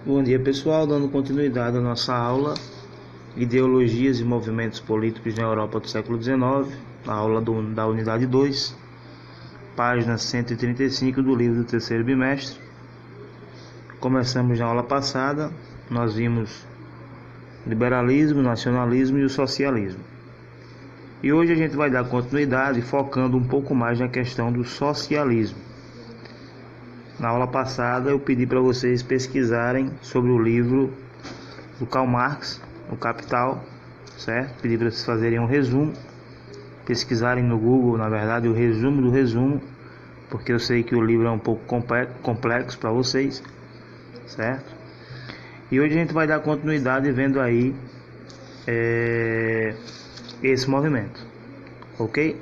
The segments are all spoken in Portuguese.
Bom dia, pessoal, dando continuidade à nossa aula Ideologias e Movimentos Políticos na Europa do século XIX, a aula da unidade 2, página 135 do livro do terceiro bimestre. Começamos na aula passada, nós vimos liberalismo, nacionalismo e o socialismo. E hoje a gente vai dar continuidade focando um pouco mais na questão do socialismo. Na aula passada eu pedi para vocês pesquisarem sobre o livro do Karl Marx, O Capital, certo? Pedi para vocês fazerem um resumo, pesquisarem no Google, na verdade, o resumo do resumo, porque eu sei que o livro é um pouco complexo para vocês, certo? E hoje a gente vai dar continuidade vendo aí esse movimento, ok?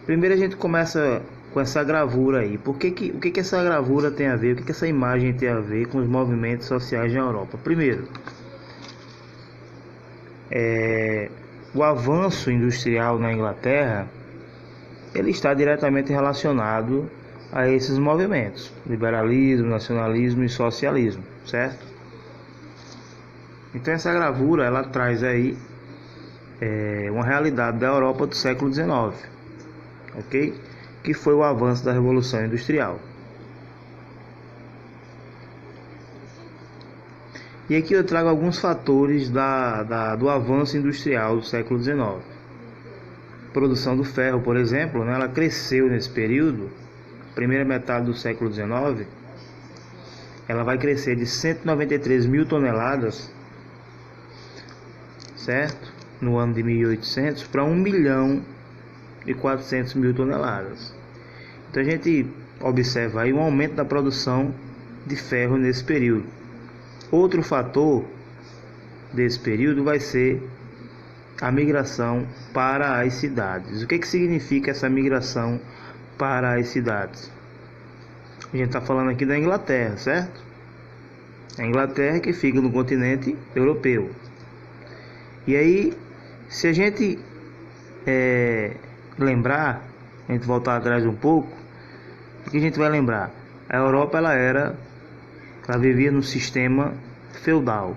Primeiro a gente começa com essa gravura aí. O que essa gravura tem a ver? O que essa imagem tem a ver com os movimentos sociais na Europa? Primeiro, o avanço industrial na Inglaterra, ele está diretamente relacionado a esses movimentos: liberalismo, nacionalismo e socialismo, certo? Então essa gravura ela traz aí uma realidade da Europa do século XIX, ok? Que foi o avanço da Revolução Industrial. E aqui eu trago alguns fatores do avanço industrial do século XIX. A produção do ferro, por exemplo, ela cresceu nesse período, primeira metade do século XIX, ela vai crescer de 193 mil toneladas, certo? No ano de 1800 para 1 milhão de 400 mil toneladas. Então a gente observa aí um aumento da produção de ferro nesse período. Outro fator desse período vai ser a migração para as cidades. O que significa essa migração para as cidades? A gente está falando aqui da Inglaterra, certo? A Inglaterra que fica no continente europeu. E aí, se a gente lembrar, a gente voltar atrás um pouco, o que a gente vai lembrar? A Europa ela vivia no sistema feudal,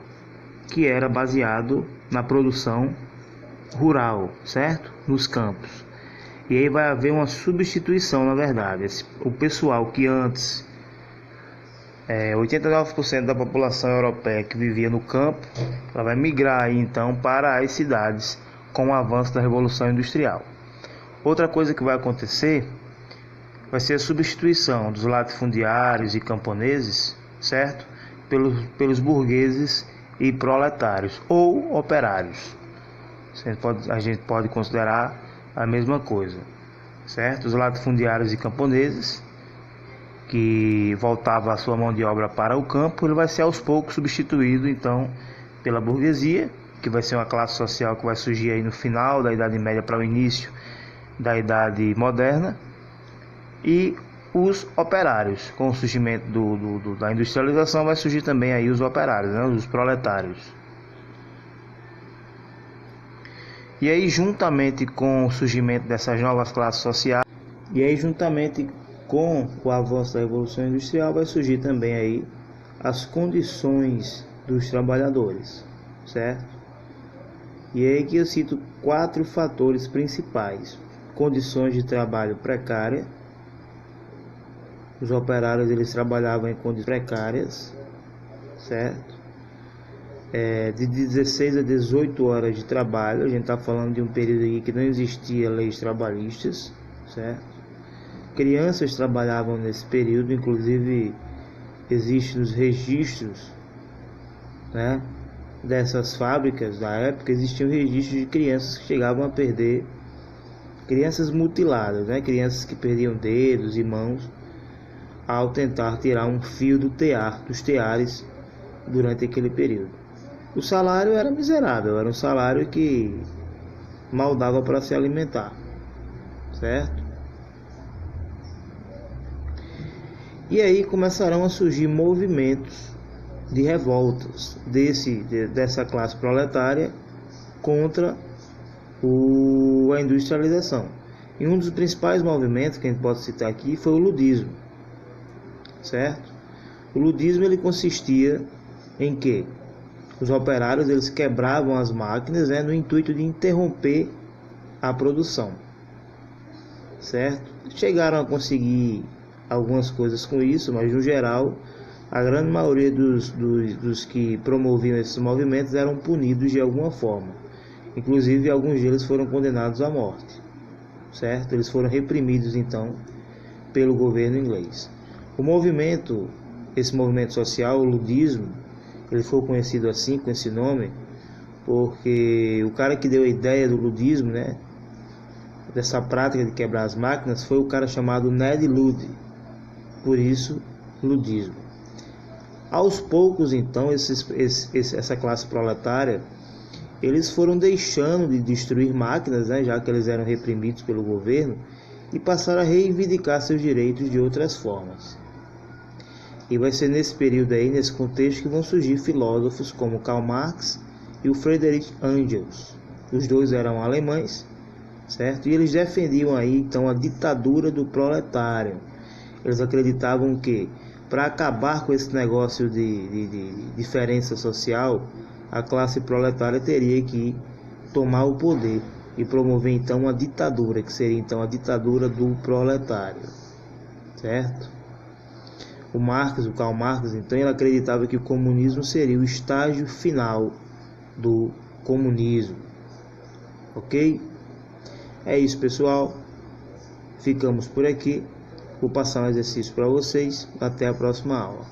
que era baseado na produção rural, certo? Nos campos. E aí vai haver uma substituição, na verdade. O pessoal que antes 89% da população europeia que vivia no campo, ela vai migrar aí, então para as cidades com o avanço da Revolução Industrial. Outra coisa que vai acontecer vai ser a substituição dos latifundiários e camponeses, certo? Pelos burgueses e proletários ou operários. A gente pode considerar a mesma coisa, certo? Os latifundiários e camponeses, que voltava a sua mão de obra para o campo, ele vai ser aos poucos substituído então pela burguesia, que vai ser uma classe social que vai surgir aí no final da Idade Média para o início da Idade Moderna, e os operários. Com o surgimento da industrialização vai surgir também aí os operários, os proletários. E aí juntamente com o surgimento dessas novas classes sociais, e aí juntamente com o avanço da Revolução Industrial vai surgir também aí as condições dos trabalhadores, certo? E aí que eu cito 4 fatores principais: condições de trabalho precárias. Os operários eles trabalhavam em condições precárias, certo? De 16 a 18 horas de trabalho. A gente está falando de um período aqui que não existia leis trabalhistas, certo? Crianças trabalhavam nesse período, inclusive existem os registros, dessas fábricas da época. Existiam registros de crianças que chegavam a perder, crianças mutiladas, crianças que perdiam dedos e mãos ao tentar tirar um fio dos teares durante aquele período. O salário era miserável, era um salário que mal dava para se alimentar, certo? E aí começarão a surgir movimentos de revoltas dessa classe proletária contra a industrialização. E um dos principais movimentos que a gente pode citar aqui foi o ludismo, certo? O ludismo ele consistia em que os operários eles quebravam as máquinas, no intuito de interromper a produção, certo? Chegaram a conseguir algumas coisas com isso, mas no geral a grande maioria dos que promoviam esses movimentos eram punidos de alguma forma. Inclusive alguns deles foram condenados à morte, certo? Eles foram reprimidos então pelo governo inglês. Esse movimento social, o ludismo, ele foi conhecido assim, com esse nome, porque o cara que deu a ideia do ludismo, dessa prática de quebrar as máquinas, foi o cara chamado Ned Ludd, por isso, ludismo. Aos poucos, então, essa classe proletária, eles foram deixando de destruir máquinas, já que eles eram reprimidos pelo governo, e passaram a reivindicar seus direitos de outras formas. E vai ser nesse período aí, nesse contexto, que vão surgir filósofos como Karl Marx e o Friedrich Engels. Os dois eram alemães, certo? E eles defendiam aí então a ditadura do proletário. Eles acreditavam que para acabar com esse negócio de diferença social, a classe proletária teria que tomar o poder e promover então uma ditadura, que seria então a ditadura do proletário, certo? O Karl Marx, então, ele acreditava que o comunismo seria o estágio final do comunismo. Ok? É isso, pessoal. Ficamos por aqui. Vou passar um exercício para vocês. Até a próxima aula.